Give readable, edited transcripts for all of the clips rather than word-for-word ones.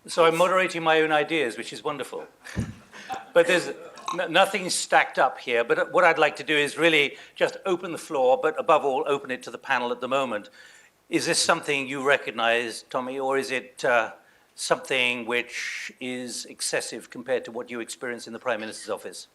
So I'm moderating my own ideas, which is wonderful. But there's nothing stacked up here. But what I'd like to do is really just open the floor, but above all, open it to the panel at the moment. Is this something you recognize, Tommy, or is it something which is excessive compared to what you experience in the Prime Minister's office?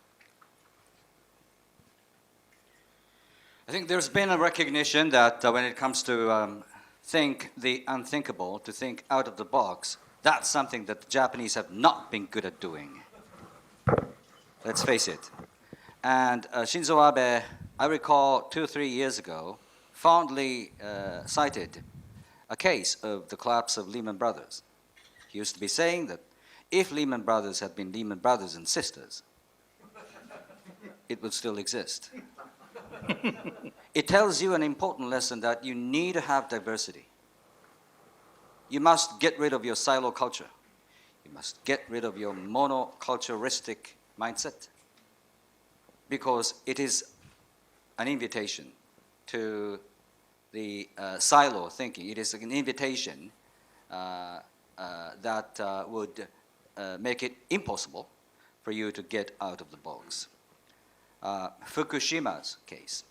I think there's been a recognition that when it comes to think the unthinkable, to think out of the box, that's something that the Japanese have not been good at doing. Let's face it. And Shinzo Abe, I recall 2 or 3 years ago, fondly cited a case of the collapse of Lehman Brothers. He used to be saying that if Lehman Brothers had been Lehman Brothers and sisters, it would still exist. It tells you an important lesson that you need to have diversity. You must get rid of your silo culture. You must get rid of your monoculturistic mindset, because it is an invitation to the silo thinking. It is an invitation that would make it impossible for you to get out of the box. Fukushima's case,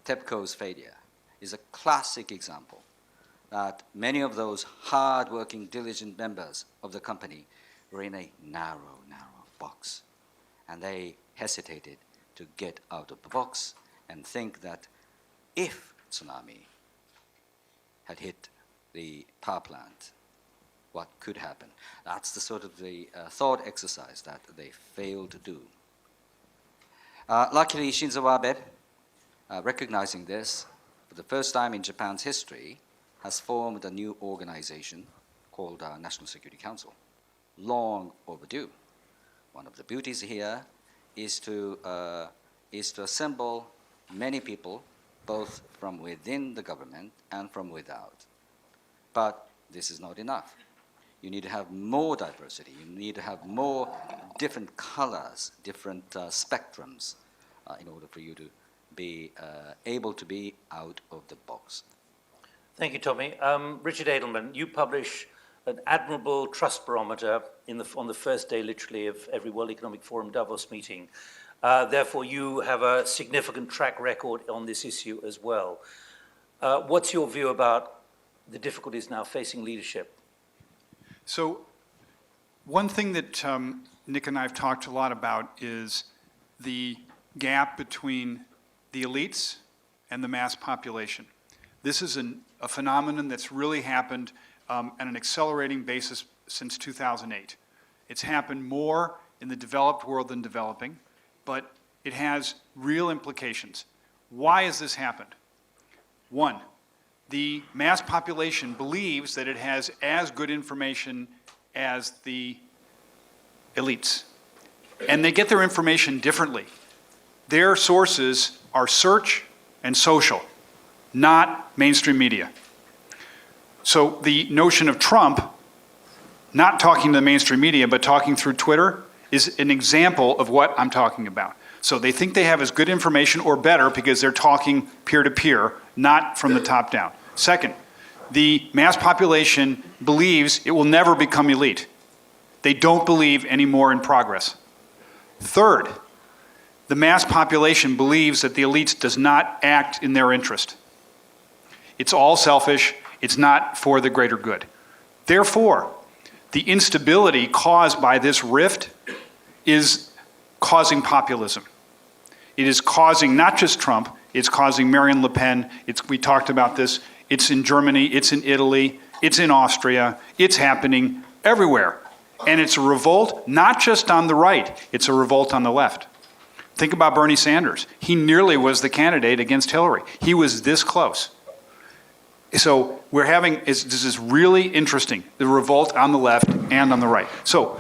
TEPCO's failure, is a classic example that many of those hard-working, diligent members of the company were in a narrow, narrow box. And they hesitated to get out of the box and think that if tsunami had hit the power plant, what could happen? That's the sort of the thought exercise that they failed to do. Luckily, Shinzo Abe, recognizing this, for the first time in Japan's history, has formed a new organization called National Security Council. Long overdue. One of the beauties here is to assemble many people, both from within the government and from without. But this is not enough. You need to have more diversity. You need to have more different colors, different spectrums, in order for you to be able to be out of the box. Thank you, Tommy. Richard Edelman, you publish an admirable trust barometer on the first day, literally, of every World Economic Forum Davos meeting. Therefore, you have a significant track record on this issue as well. What's your view about the difficulties now facing leadership? So one thing that Nick and I have talked a lot about is the gap between the elites and the mass population. This is a phenomenon that's really happened at an accelerating basis since 2008. It's happened more in the developed world than developing, but it has real implications. Why has this happened? One, the mass population believes that it has as good information as the elites. And they get their information differently. Their sources are search and social, not mainstream media. So the notion of Trump not talking to the mainstream media but talking through Twitter is an example of what I'm talking about. So they think they have as good information or better because they're talking peer-to-peer, not from the top down. Second, the mass population believes it will never become elite. They don't believe anymore in progress. Third, the mass population believes that the elites does not act in their interest. It's all selfish. It's not for the greater good. Therefore, the instability caused by this rift is causing populism. It is causing not just Trump, it's causing Marine Le Pen. We talked about this. It's in Germany, it's in Italy, it's in Austria. It's happening everywhere. And it's a revolt not just on the right, it's a revolt on the left. Think about Bernie Sanders. He nearly was the candidate against Hillary. He was this close. So we're having, this is really interesting, the revolt on the left and on the right. So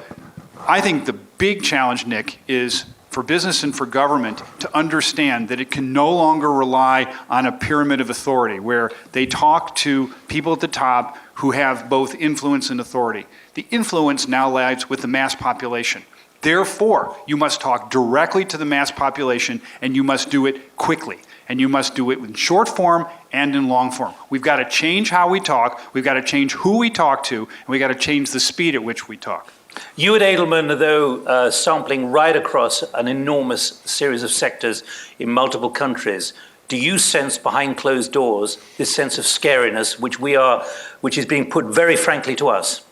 I think the big challenge, Nick, is for business and for government to understand that it can no longer rely on a pyramid of authority where they talk to people at the top who have both influence and authority. The influence now lies with the mass population. Therefore, you must talk directly to the mass population and you must do it quickly. And you must do it in short form and in long form. We've got to change how we talk, we've got to change who we talk to, and we've got to change the speed at which we talk. You at Edelman, though, sampling right across an enormous series of sectors in multiple countries, do you sense behind closed doors this sense of scariness which is being put very frankly to us?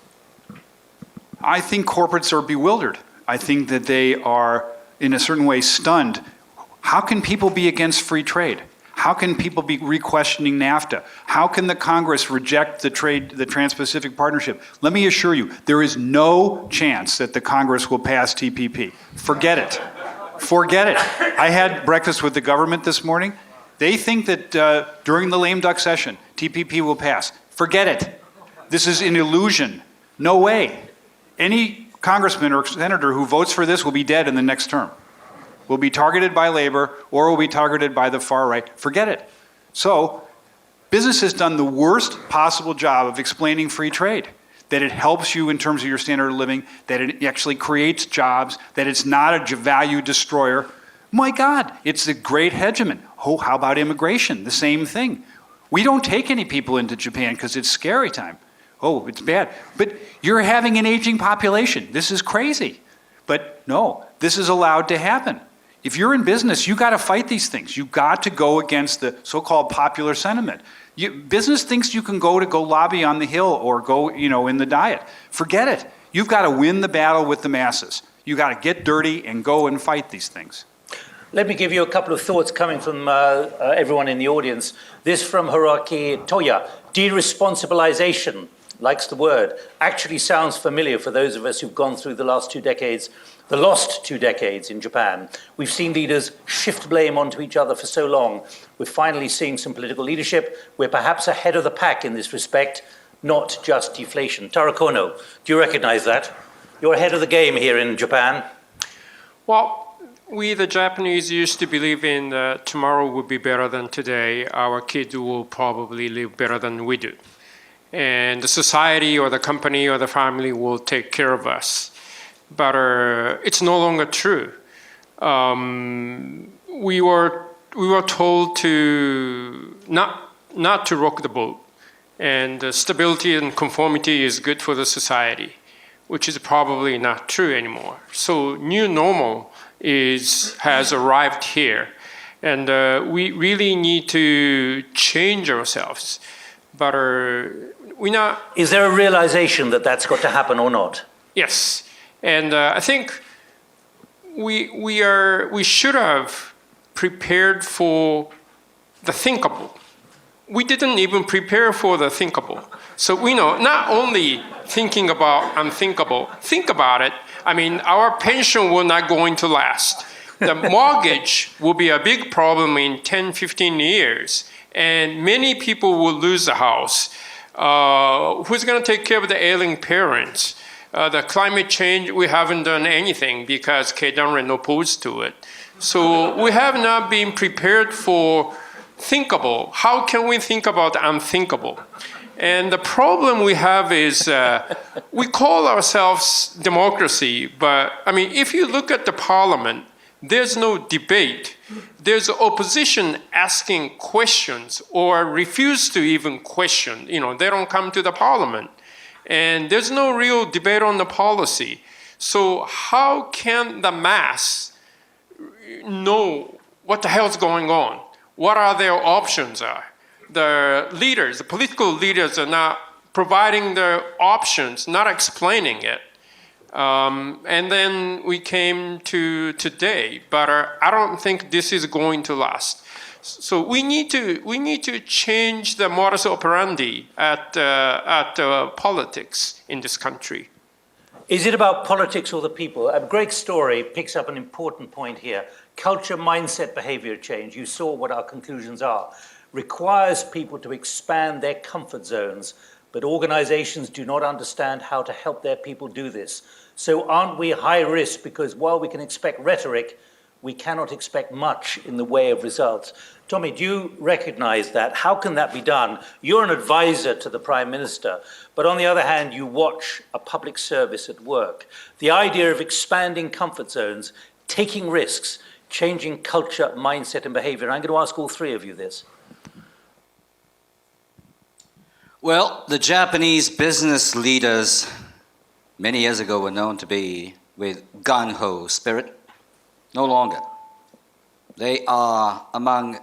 I think corporates are bewildered. I think that they are, in a certain way, stunned. How can people be against free trade? How can people be re-questioning NAFTA? How can the Congress reject the Trans-Pacific Partnership? Let me assure you, there is no chance that the Congress will pass TPP. Forget it. Forget it. I had breakfast with the government this morning. They think that during the lame duck session, TPP will pass. Forget it. This is an illusion. No way. Any congressman or senator who votes for this will be dead in the next term. Will be targeted by labor or will be targeted by the far right. Forget it. So, business has done the worst possible job of explaining free trade. That it helps you in terms of your standard of living, that it actually creates jobs, that it's not a value destroyer. My God, it's a great hegemon. Oh, how about immigration? The same thing. We don't take any people into Japan because it's scary time. Oh, it's bad. But you're having an aging population. This is crazy. But no, this is allowed to happen. If you're in business, you got to fight these things. You got to go against the so-called popular sentiment. Business thinks you can go lobby on the Hill or go, in the Diet. Forget it. You've got to win the battle with the masses. You got to get dirty and go and fight these things. Let me give you a couple of thoughts coming from everyone in the audience. This from Hiroki Toya. De-responsibilization, likes the word, actually sounds familiar for those of us who've gone through the lost 2 decades in Japan. We've seen leaders shift blame onto each other for so long. We're finally seeing some political leadership. We're perhaps ahead of the pack in this respect, not just deflation. Taro Kono, do you recognize that? You're ahead of the game here in Japan. Well, we the Japanese used to believe in tomorrow will be better than today. Our kids will probably live better than we do. And the society or the company or the family will take care of us. But it's no longer true. We were told to not to rock the boat, and stability and conformity is good for the society, which is probably not true anymore. So new normal has arrived here, and we really need to change ourselves. But we're not. Is there a realization that that's got to happen or not? Yes. And I think we should have prepared for the thinkable. We didn't even prepare for the thinkable. So we know not only thinking about unthinkable, think about it. I mean, our pension will not going to last. The mortgage will be a big problem in 10, 15 years. And many people will lose the house. Who's going to take care of the ailing parents? The climate change, we haven't done anything because Keidanren opposed to it. So we have not been prepared for thinkable. How can we think about the unthinkable? And the problem we have is we call ourselves democracy, but I mean, if you look at the parliament, there's no debate. There's opposition asking questions or refuse to even question. They don't come to the parliament. And there's no real debate on the policy. So how can the mass know what the hell's going on? What are their options are? The leaders, the political leaders are not providing their options, not explaining it. And then we came to today, but I don't think this is going to last. So we need to change the modus operandi at politics in this country. Is it about politics or the people? Greg's story picks up an important point here. Culture, mindset, behavior change, you saw what our conclusions are, requires people to expand their comfort zones, but organizations do not understand how to help their people do this. So aren't we high risk because while we can expect rhetoric, we cannot expect much in the way of results? Tommy, do you recognize that? How can that be done? You're an advisor to the Prime Minister, but on the other hand, you watch a public service at work. The idea of expanding comfort zones, taking risks, changing culture, mindset, and behavior. And I'm going to ask all three of you this. Well, the Japanese business leaders many years ago were known to be with gung-ho spirit. No longer. They are among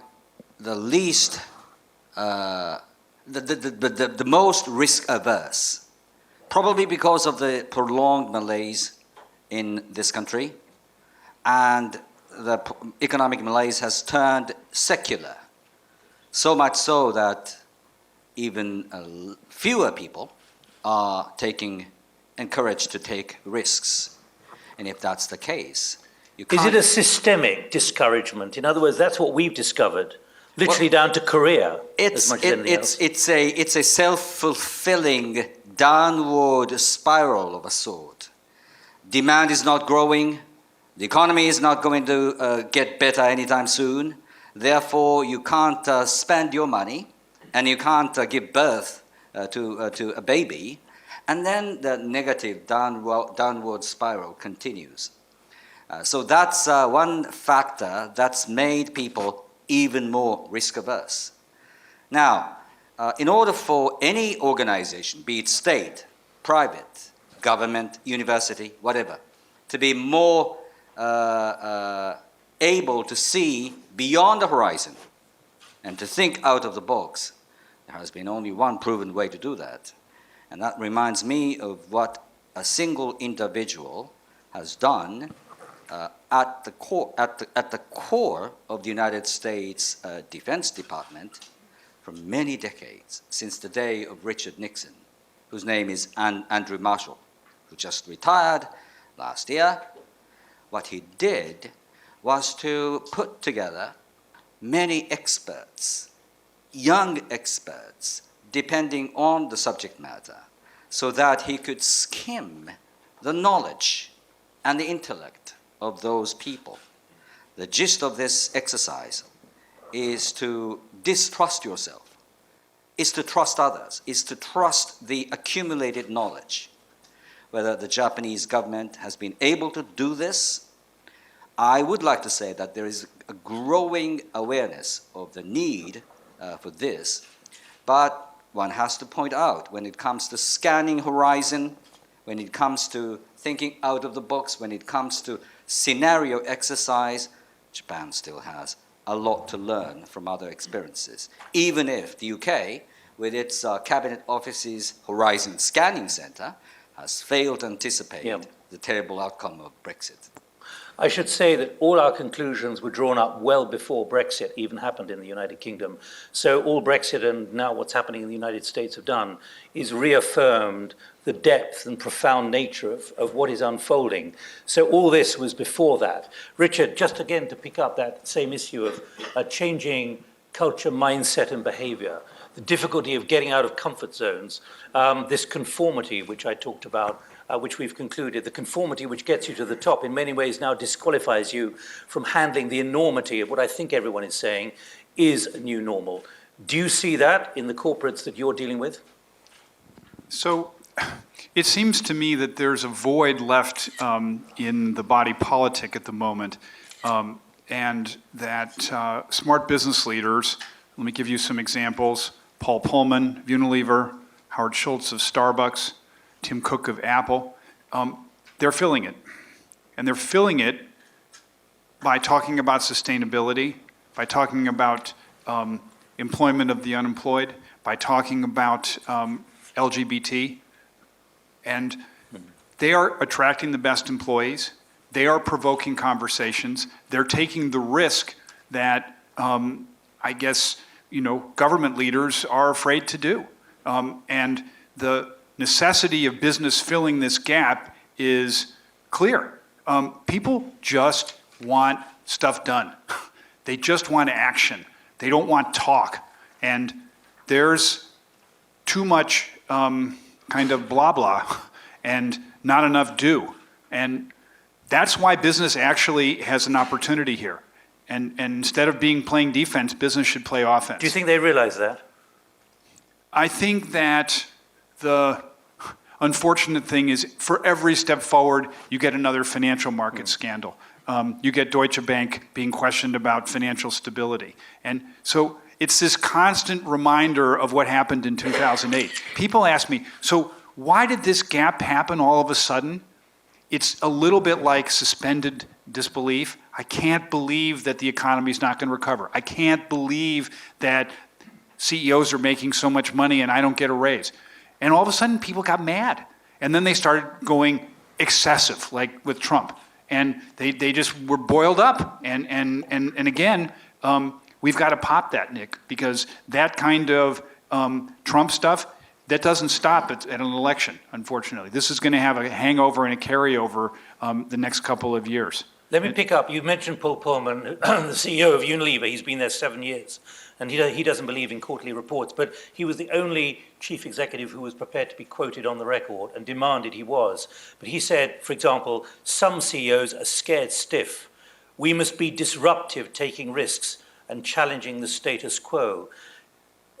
the least, the most risk-averse, probably because of the prolonged malaise in this country, and the economic malaise has turned secular, so much so that even fewer people are encouraged to take risks. And if that's the case, you Is can't... it a systemic discouragement? In other words, that's what we've discovered, literally down to Korea, as much as anything else. It's a self-fulfilling downward spiral of a sort. Demand is not growing. The economy is not going to get better anytime soon. Therefore, you can't spend your money, and you can't give birth to a baby. And then the negative downward spiral continues. So that's one factor that's made people even more risk-averse. Now, in order for any organization, be it state, private, government, university, whatever, to be more able to see beyond the horizon and to think out of the box, there has been only one proven way to do that. And that reminds me of what a single individual has done at the core of the United States Defense Department for many decades, since the day of Richard Nixon, whose name is Andrew Marshall, who just retired last year. What he did was to put together many experts, young experts, depending on the subject matter, so that he could skim the knowledge and the intellect of those people. The gist of this exercise is to distrust yourself, is to trust others, is to trust the accumulated knowledge. Whether the Japanese government has been able to do this, I would like to say that there is a growing awareness of the need for this, but one has to point out, when it comes to scanning horizon, when it comes to thinking out of the box, when it comes to scenario exercise, Japan still has a lot to learn from other experiences. Even if the UK, with its Cabinet Office's Horizon Scanning Centre, has failed to anticipate the terrible outcome of Brexit. I should say that all our conclusions were drawn up well before Brexit even happened in the United Kingdom. So all Brexit and now what's happening in the United States have done is reaffirmed the depth and profound nature of what is unfolding. So all this was before that. Richard, just again to pick up that same issue of changing culture, mindset, and behavior, the difficulty of getting out of comfort zones, this conformity which I talked about, which we've concluded, the conformity which gets you to the top in many ways now disqualifies you from handling the enormity of what I think everyone is saying is a new normal. Do you see that in the corporates that you're dealing with? So it seems to me that there's a void left in the body politic at the moment, and that smart business leaders, let me give you some examples, Paul Pullman of Unilever, Howard Schultz of Starbucks, Tim Cook of Apple, they're filling it. And they're filling it by talking about sustainability, by talking about employment of the unemployed, by talking about LGBT. And they are attracting the best employees. They are provoking conversations. They're taking the risk that I guess, government leaders are afraid to do. And the necessity of business filling this gap is clear. People just want stuff done. They just want action. They don't want talk. And there's too much kind of blah blah and not enough do. And that's why business actually has an opportunity here. And instead of playing defense, business should play offense. Do you think they realize that? I think that the unfortunate thing is for every step forward, you get another financial market scandal. You get Deutsche Bank being questioned about financial stability. And so it's this constant reminder of what happened in 2008. People ask me, so why did this gap happen all of a sudden? It's a little bit like suspended disbelief. I can't believe that the economy's not going to recover. I can't believe that CEOs are making so much money and I don't get a raise. And all of a sudden, people got mad. And then they started going excessive, like with Trump. And they just were boiled up. And again, we've got to pop that, Nick, because that kind of Trump stuff, that doesn't stop at an election, unfortunately. This is going to have a hangover and a carryover the next couple of years. Let me pick up. You mentioned Paul Pullman, the CEO of Unilever. He's been there 7 years, and he doesn't believe in quarterly reports. But he was the only chief executive who was prepared to be quoted on the record and demanded he was. But he said, for example, some CEOs are scared stiff. We must be disruptive, taking risks and challenging the status quo.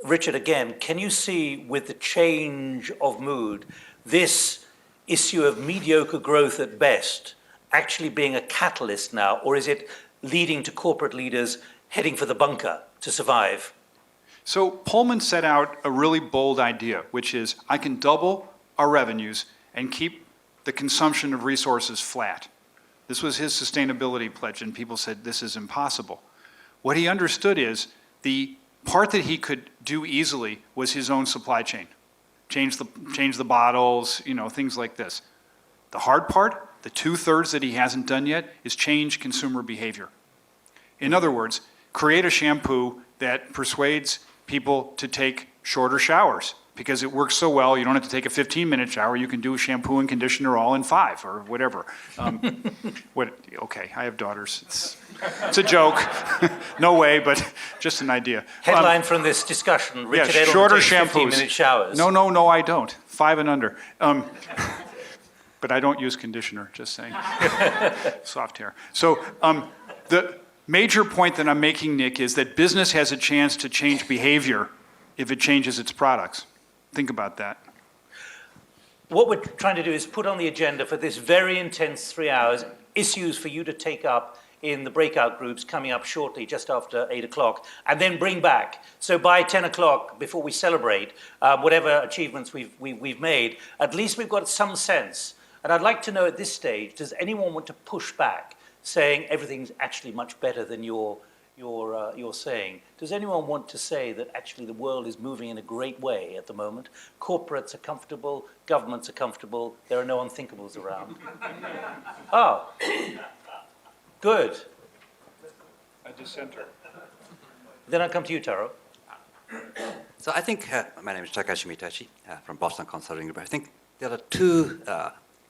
Richard, again, can you see with the change of mood, this issue of mediocre growth at best actually being a catalyst now, or is it leading to corporate leaders heading for the bunker to survive? So Pullman set out a really bold idea, which is I can double our revenues and keep the consumption of resources flat. This was his sustainability pledge, and people said this is impossible. What he understood is the part that he could do easily was his own supply chain. Change the bottles, things like this. The hard part, the 2/3 that he hasn't done yet, is change consumer behavior. In other words, create a shampoo that persuades people to take shorter showers because it works so well, you don't have to take a 15-minute shower, you can do shampoo and conditioner all in 5 or whatever. Okay, I have daughters. It's a joke. No way, but just an idea. Headline from this discussion, Richard yes, Edelman shorter takes shampoos. 15-minute showers. No, I don't. 5 and under. But I don't use conditioner, just saying. Soft hair. So the major point that I'm making, Nick, is that business has a chance to change behavior if it changes its products. Think about that. What we're trying to do is put on the agenda for this very intense 3 hours issues for you to take up in the breakout groups coming up shortly, just after 8 o'clock, and then bring back. So by 10 o'clock, before we celebrate whatever achievements we've made, at least we've got some sense. And I'd like to know at this stage, does anyone want to push back, saying everything's actually much better than you're saying? Does anyone want to say that actually the world is moving in a great way at the moment? Corporates are comfortable, governments are comfortable, there are no unthinkables around. Oh, good. A dissenter. Then I'll come to you, Taro. So I think, my name is Takashi Mitachi from Boston Consulting Group. I think there are two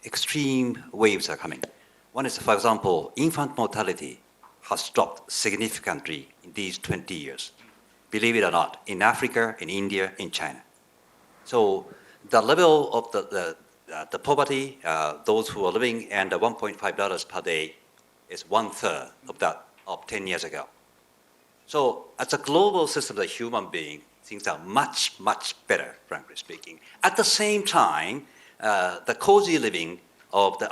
extreme waves are coming. One is, for example, infant mortality has dropped significantly in these 20 years. Believe it or not, in Africa, in India, in China. So the level of the poverty, those who are living under $1.5 per day is 1/3 of that of 10 years ago. So as a global system, the human being, things are much, much better, frankly speaking. At the same time, the cozy living of the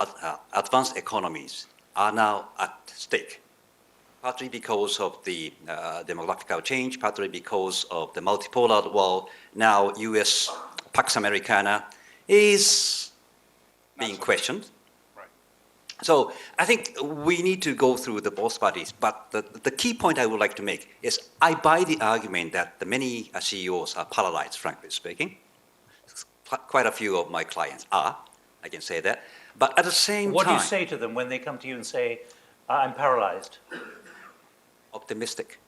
advanced economies are now at stake, partly because of the demographical change, partly because of the multipolar world. Now, U.S. Pax Americana is being questioned. Right. So I think we need to go through the both parties. But the key point I would like to make is I buy the argument that the many CEOs are paralyzed, frankly speaking. Quite a few of my clients are, I can say that. But at the same What do time, you say to them when they come to you and say, I'm paralyzed? optimistic.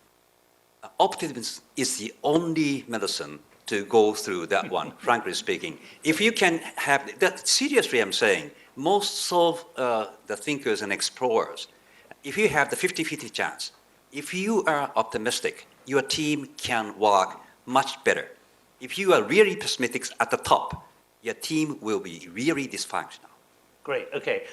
Optimism is the only medicine to go through that one, frankly speaking. If you can have, that, seriously I'm saying, most of the thinkers and explorers, if you have the 50-50 chance, if you are optimistic, your team can work much better. If you are really pessimistic at the top, your team will be really dysfunctional. Great, okay.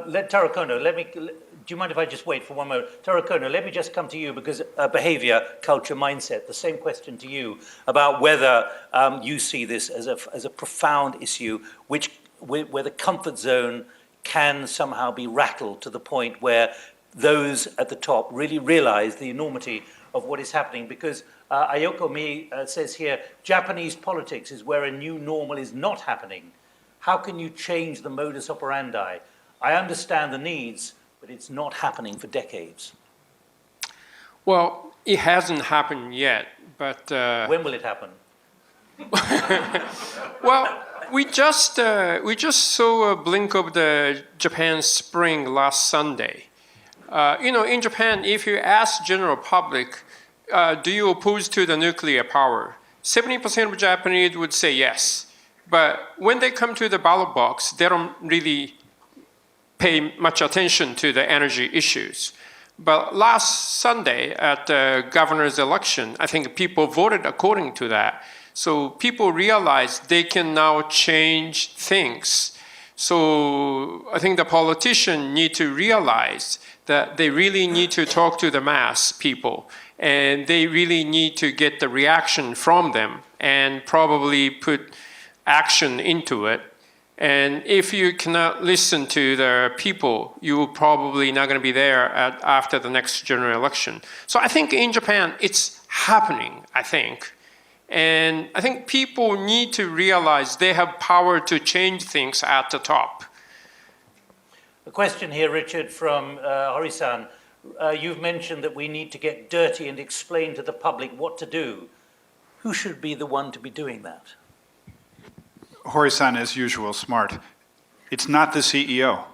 Let Taro Kono, do you mind if I just wait for one moment? Taro Kono, let me just come to you because behavior, culture, mindset, the same question to you about whether you see this as a profound issue where the comfort zone can somehow be rattled to the point where those at the top really realize the enormity of what is happening. Because Ayoko Mi says here, Japanese politics is where a new normal is not happening. How can you change the modus operandi? I understand the needs, but it's not happening for decades. Well, it hasn't happened yet, but When will it happen? well, we just saw a blink of the Japan Spring last Sunday. In Japan, if you ask general public, do you oppose to the nuclear power? 70% of Japanese would say yes. But when they come to the ballot box, they don't really pay much attention to the energy issues. But last Sunday at the governor's election, I think people voted according to that. So people realized they can now change things. So I think the politicians need to realize that they really need to talk to the mass people, and they really need to get the reaction from them and probably put action into it. And if you cannot listen to the people, you're probably not going to be there after the next general election. So I think in Japan, it's happening, I think. And I think people need to realize they have power to change things at the top. A question here, Richard, from Hori-san. You've mentioned that we need to get dirty and explain to the public what to do. Who should be the one to be doing that? Hori-san, as usual, smart. It's not the CEO.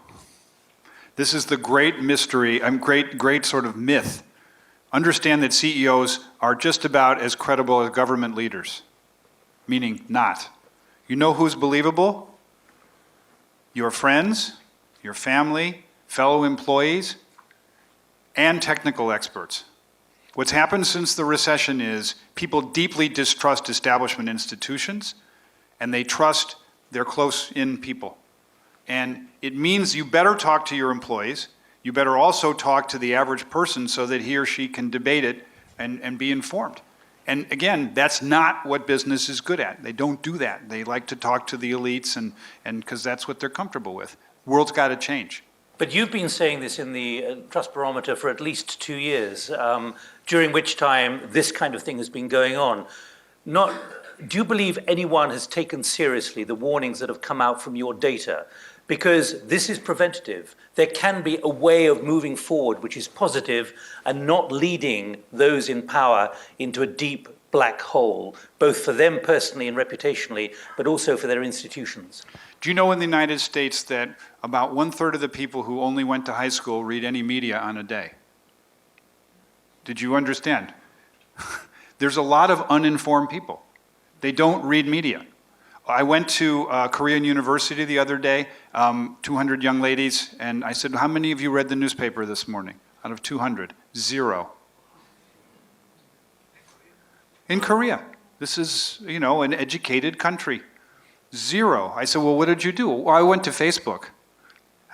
This is the great mystery, great sort of myth. Understand that CEOs are just about as credible as government leaders, meaning not. You know who's believable? Your friends, your family, fellow employees, and technical experts. What's happened since the recession is people deeply distrust establishment institutions, and they trust their close-in people. And it means you better talk to your employees. You better also talk to the average person so that he or she can debate it and be informed. And again, that's not what business is good at. They don't do that. They like to talk to the elites and because that's what they're comfortable with. World's got to change. But you've been saying this in the Trust Barometer for at least 2 years, during which time this kind of thing has been going on. Do you believe anyone has taken seriously the warnings that have come out from your data? Because this is preventative. There can be a way of moving forward which is positive and not leading those in power into a deep black hole, both for them personally and reputationally, but also for their institutions. Do you know in the United States that about 1/3 of the people who only went to high school read any media on a day? Did you understand? There's a lot of uninformed people. They don't read media. I went to Korean University the other day, 200 young ladies, and I said, how many of you read the newspaper this morning? Out of 200, 0. In Korea. This is, an educated country. 0. I said, well, what did you do? Well, I went to Facebook.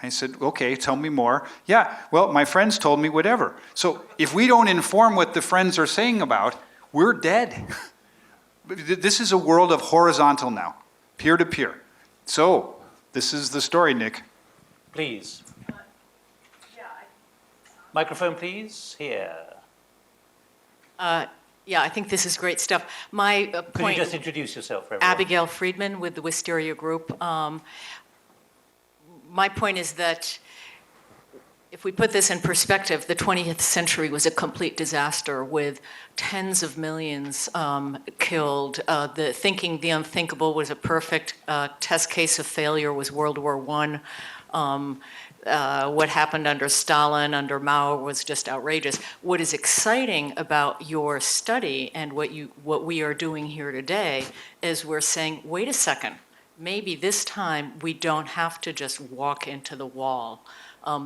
I said, okay, tell me more. Yeah, well, my friends told me whatever. So if we don't inform what the friends are saying about, we're dead. This is a world of horizontal now, peer-to-peer. So this is the story, Nick. Please. Microphone, please. Here. Yeah, I think this is great stuff. My Could you point, just introduce yourself for everyone? Abigail Friedman with the Wisteria Group. My point is that if we put this in perspective, the 20th century was a complete disaster with tens of millions killed. Thinking the unthinkable was a perfect test case of failure was World War I. What happened under Stalin, under Mao was just outrageous. What is exciting about your study and what we are doing here today is we're saying, wait a second, maybe this time we don't have to just walk into the wall.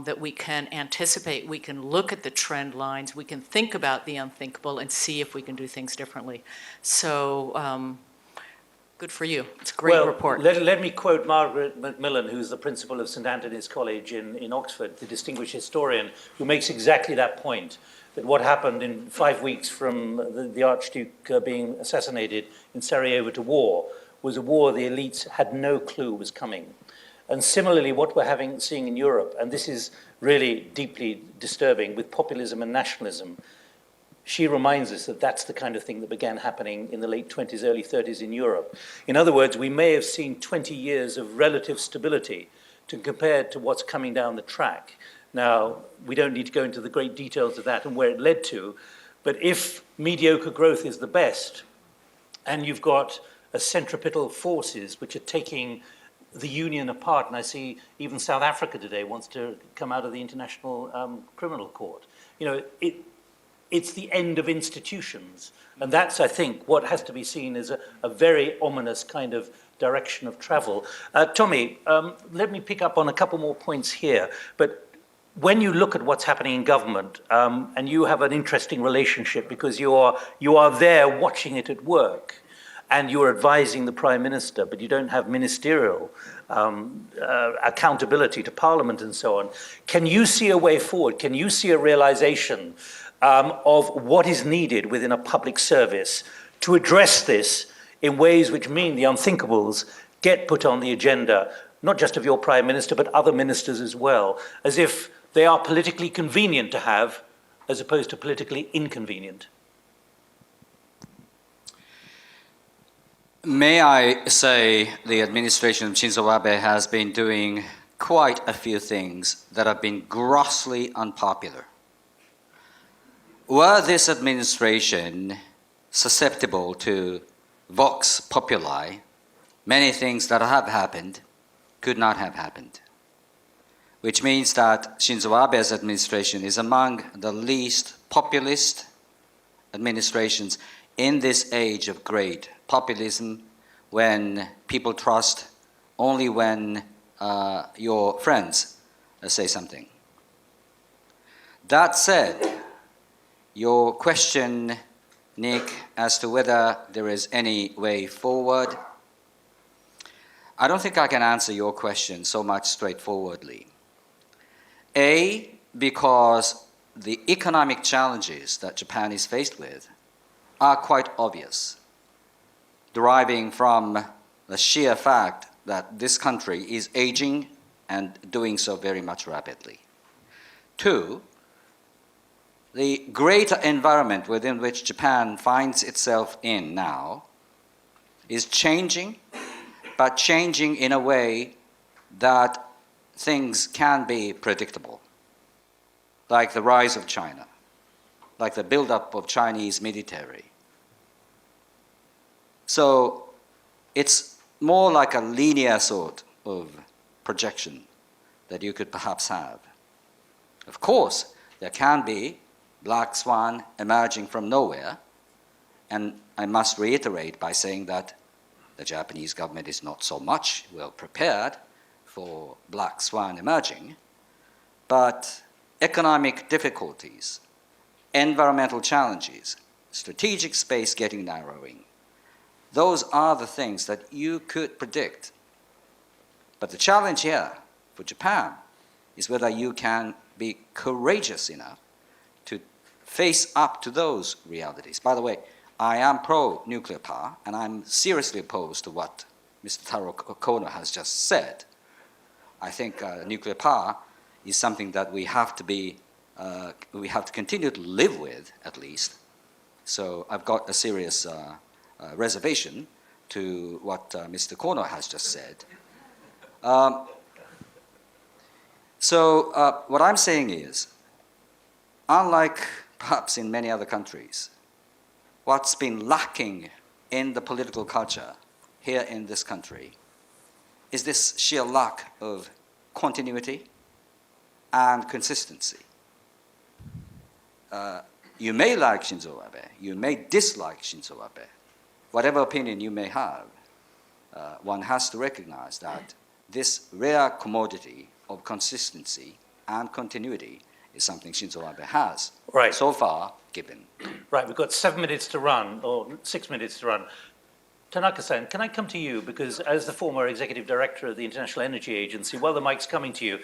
That we can anticipate, we can look at the trend lines, we can think about the unthinkable and see if we can do things differently. So, good for you. It's a great report. Let me quote Margaret Macmillan, who's the principal of St Antony's College in Oxford, the distinguished historian, who makes exactly that point, that what happened in 5 weeks from the Archduke being assassinated in Sarajevo to war was a war the elites had no clue was coming. And similarly, what we're seeing in Europe, and this is really deeply disturbing with populism and nationalism, she reminds us that that's the kind of thing that began happening in the late 20s, early 30s in Europe. In other words, we may have seen 20 years of relative stability compared to what's coming down the track. Now, we don't need to go into the great details of that and where it led to, but if mediocre growth is the best, and you've got a centripetal forces which are taking the union apart, and I see even South Africa today wants to come out of the International Criminal Court. You know, it's the end of institutions, and that's, I think, what has to be seen as a very ominous kind of direction of travel. Tommy, let me pick up on a couple more points here, but when you look at what's happening in government, and you have an interesting relationship because you are there watching it at work, and you're advising the Prime Minister, but you don't have ministerial accountability to Parliament and so on. Can you see a way forward? Can you see a realization of what is needed within a public service to address this in ways which mean the unthinkables get put on the agenda, not just of your Prime Minister, but other ministers as well, as if they are politically convenient to have, as opposed to politically inconvenient? May I say the administration of Shinzo Abe has been doing quite a few things that have been grossly unpopular. Were this administration susceptible to vox populi, many things that have happened could not have happened. Which means that Shinzo Abe's administration is among the least populist administrations in this age of great populism, when people trust only when your friends say something. That said, your question, Nick, as to whether there is any way forward, I don't think I can answer your question so much straightforwardly. A, because the economic challenges that Japan is faced with are quite obvious, deriving from the sheer fact that this country is aging and doing so very much rapidly. Two, the greater environment within which Japan finds itself in now is changing, but changing in a way that things can be predictable, like the rise of China, like the buildup of Chinese military. So it's more like a linear sort of projection that you could perhaps have. Of course, there can be black swan emerging from nowhere, and I must reiterate by saying that the Japanese government is not so much well prepared for black swan emerging, but economic difficulties, environmental challenges, strategic space getting narrowing, those are the things that you could predict. But the challenge here for Japan is whether you can be courageous enough to face up to those realities. By the way, I am pro-nuclear power, and I'm seriously opposed to what Mr. Taro Kono has just said. I think nuclear power is something that we have to continue to live with, at least. So I've got a serious reservation to what Mr. Kono has just said. So what I'm saying is, unlike perhaps in many other countries, what's been lacking in the political culture here in this country is this sheer lack of continuity and consistency. You may like Shinzo Abe, you may dislike Shinzo Abe, whatever opinion you may have, one has to recognize that this rare commodity of consistency and continuity is something Shinzo Abe has so far given. Right, we've got 7 minutes to run, or 6 minutes to run. Tanaka-san, can I come to you? Because as the former executive director of the International Energy Agency, while the mic's coming to you,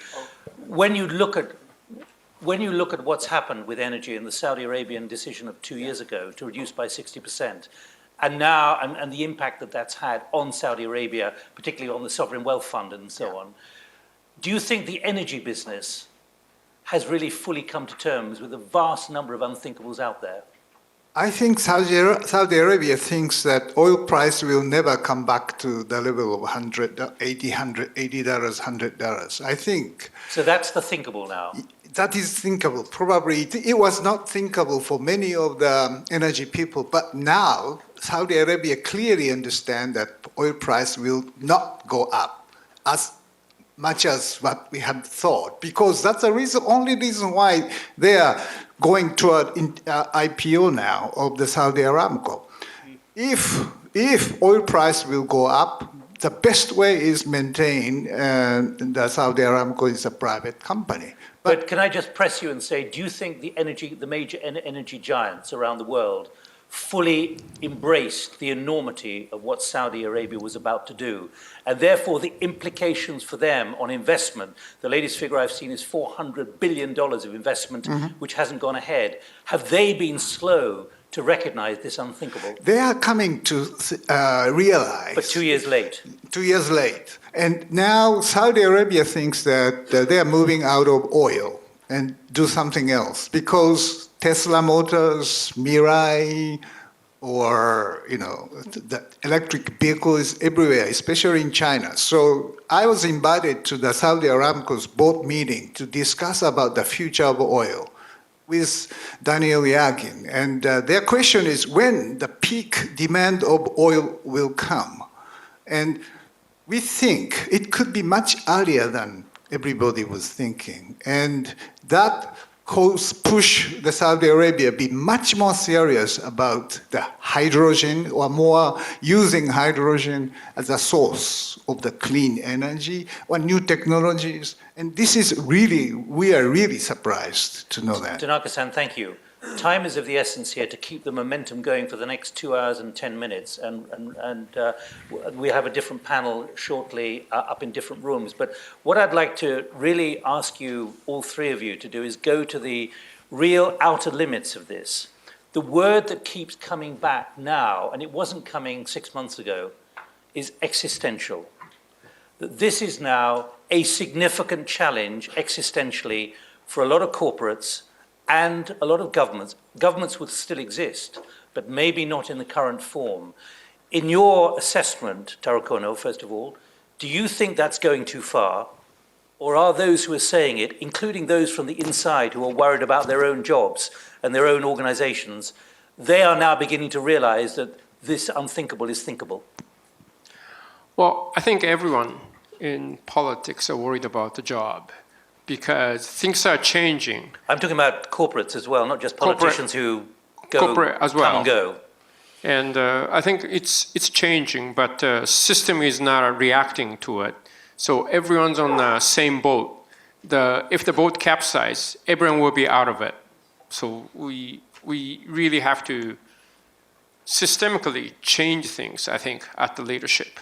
when you look at what's happened with energy and the Saudi Arabian decision of 2 years ago to reduce by 60%, and now, and the impact that that's had on Saudi Arabia, particularly on the sovereign wealth fund and so on, do you think the energy business has really fully come to terms with the vast number of unthinkables out there? I think Saudi Arabia thinks that oil price will never come back to the level of $100, I think So that's the thinkable now. that is thinkable. Probably it was not thinkable for many of the energy people, but now Saudi Arabia clearly understand that oil price will not go up as much as what we had thought, because that's the only reason why they are going toward IPO now of the Saudi Aramco. If oil price will go up, the best way is maintain the Saudi Aramco is a private company. But can I just press you and say, do you think the major energy giants around the world fully embraced the enormity of what Saudi Arabia was about to do, and therefore the implications for them on investment? The latest figure I've seen is $400 billion of investment, which hasn't gone ahead. Have they been slow to recognize this unthinkable? They are coming to realize. But 2 years late. 2 years late. And now Saudi Arabia thinks that they are moving out of oil and do something else, because Tesla Motors, Mirai, or the electric vehicles everywhere, especially in China. So I was invited to the Saudi Aramco's board meeting to discuss about the future of oil with Daniel Yergin. And their question is when the peak demand of oil will come. And we think it could be much earlier than everybody was thinking. And that push the Saudi Arabia be much more serious about the hydrogen, or more using hydrogen as a source of the clean energy or new technologies. And this is really, we are really surprised to know that. Tanaka-san, thank you. Time is of the essence here to keep the momentum going for the next 2 hours and 10 minutes. And we have a different panel shortly up in different rooms. But what I'd like to really ask you, all three of you, to do is go to the real outer limits of this. The word that keeps coming back now, and it wasn't coming 6 months ago, is existential. That this is now a significant challenge existentially for a lot of corporates and a lot of governments. Governments would still exist, but maybe not in the current form. In your assessment, Taro Kono, first of all, do you think that's going too far? Or are those who are saying it, including those from the inside who are worried about their own jobs and their own organizations, they are now beginning to realize that this unthinkable is thinkable? Well, I think everyone in politics are worried about the job because things are changing. I'm talking about corporates as well, not just politicians who corporate as well. Come and go. And I think it's changing, but the system is not reacting to it. So everyone's on the same boat. If the boat capsizes, everyone will be out of it. So we really have to systemically change things, I think, at the leadership.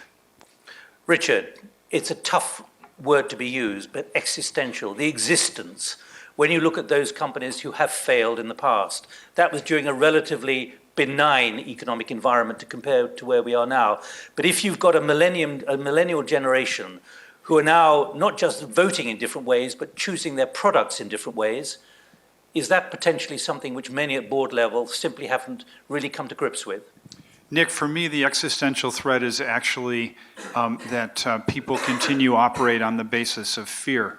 Richard, it's a tough word to be used, but existential, the existence. When you look at those companies who have failed in the past, that was during a relatively benign economic environment to compare to where we are now. But if you've got a millennial generation who are now not just voting in different ways, but choosing their products in different ways, is that potentially something which many at board level simply haven't really come to grips with? Nick, for me, the existential threat is actually that people continue to operate on the basis of fear.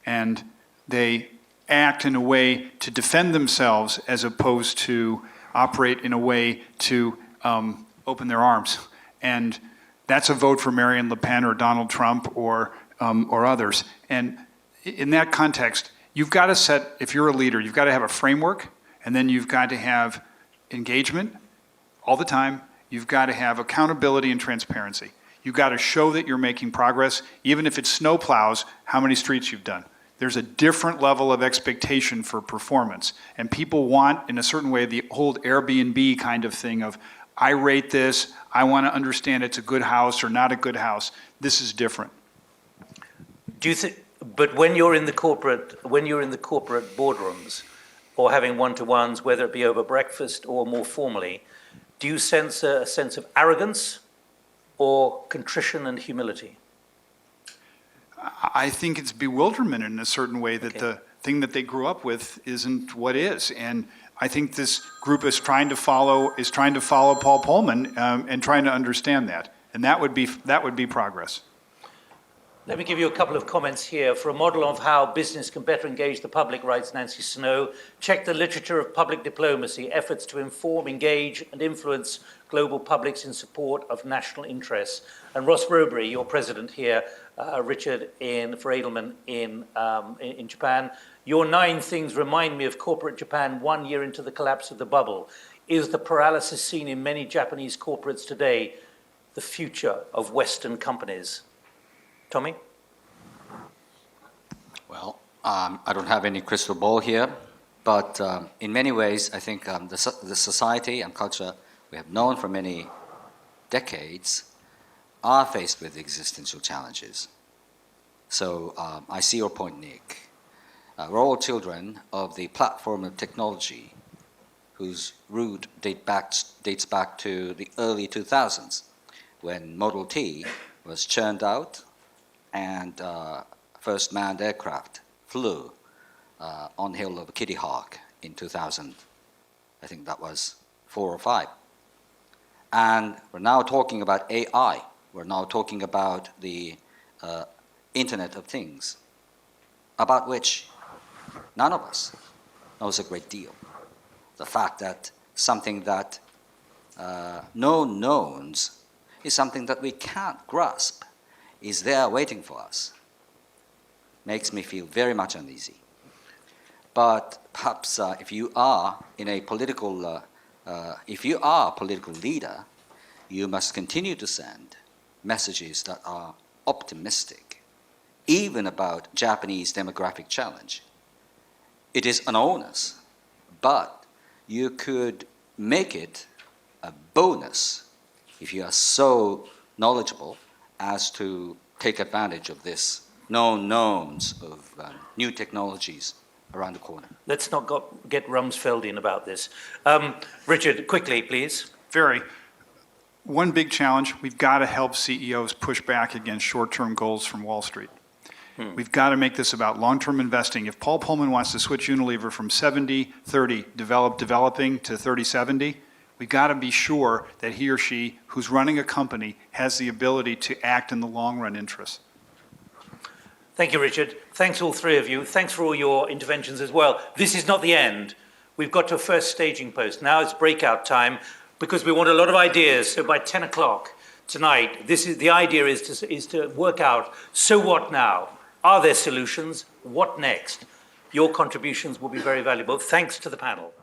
And they act in a way to defend themselves as opposed to operate in a way to open their arms. And that's a vote for Marine Le Pen or Donald Trump or others. And in that context, you've got to set, if you're a leader, you've got to have a framework, and then you've got to have engagement all the time. You've got to have accountability and transparency. You've got to show that you're making progress, even if it's snow plows, how many streets you've done. There's a different level of expectation for performance. And people want, in a certain way, the old Airbnb kind of thing of, I rate this, I want to understand it's a good house or not a good house. This is different. Do you think, but when you're in the corporate boardrooms or having one-to-ones, whether it be over breakfast or more formally, do you sense a sense of arrogance or contrition and humility? I think it's bewilderment in a certain way that the thing that they grew up with isn't what is. And I think this group is trying to follow Paul Pullman and trying to understand that. And that would be progress. Let me give you a couple of comments here. For a model of how business can better engage the public, writes Nancy Snow, check the literature of public diplomacy, efforts to inform, engage, and influence global publics in support of national interests. And Ross Robery, your president here, Richard for Edelman in Japan, your 9 things remind me of corporate Japan 1 year into the collapse of the bubble. Is the paralysis seen in many Japanese corporates today the future of Western companies? Tommy? Well, I don't have any crystal ball here, but in many ways, I think the society and culture we have known for many decades are faced with existential challenges. So I see your point, Nick. We're all children of the platform of technology whose root dates back to the early 2000s when Model T was churned out and first manned aircraft flew on the hill of Kitty Hawk in 2000. I think that was 4 or 5. And we're now talking about AI. We're now talking about the Internet of Things, about which none of us knows a great deal. The fact that something that no knowns is something that we can't grasp is there waiting for us makes me feel very much uneasy. But perhaps if you are a political leader, you must continue to send messages that are optimistic, even about Japanese demographic challenge. It is an onus, but you could make it a bonus if you are so knowledgeable as to take advantage of this known knowns of new technologies around the corner. Let's not get Rumsfeldian about this. Richard, quickly, please. One big challenge, we've got to help CEOs push back against short-term goals from Wall Street. We've got to make this about long-term investing. If Paul Pullman wants to switch Unilever from 70-30, developing to 30-70, we've got to be sure that he or she, who's running a company, has the ability to act in the long-run interest. Thank you, Richard. Thanks, all 3 of you. Thanks for all your interventions as well. This is not the end. We've got to a first staging post. Now it's breakout time because we want a lot of ideas. So by 10 o'clock tonight, the idea is to work out, so what now? Are there solutions? What next? Your contributions will be very valuable. Thanks to the panel.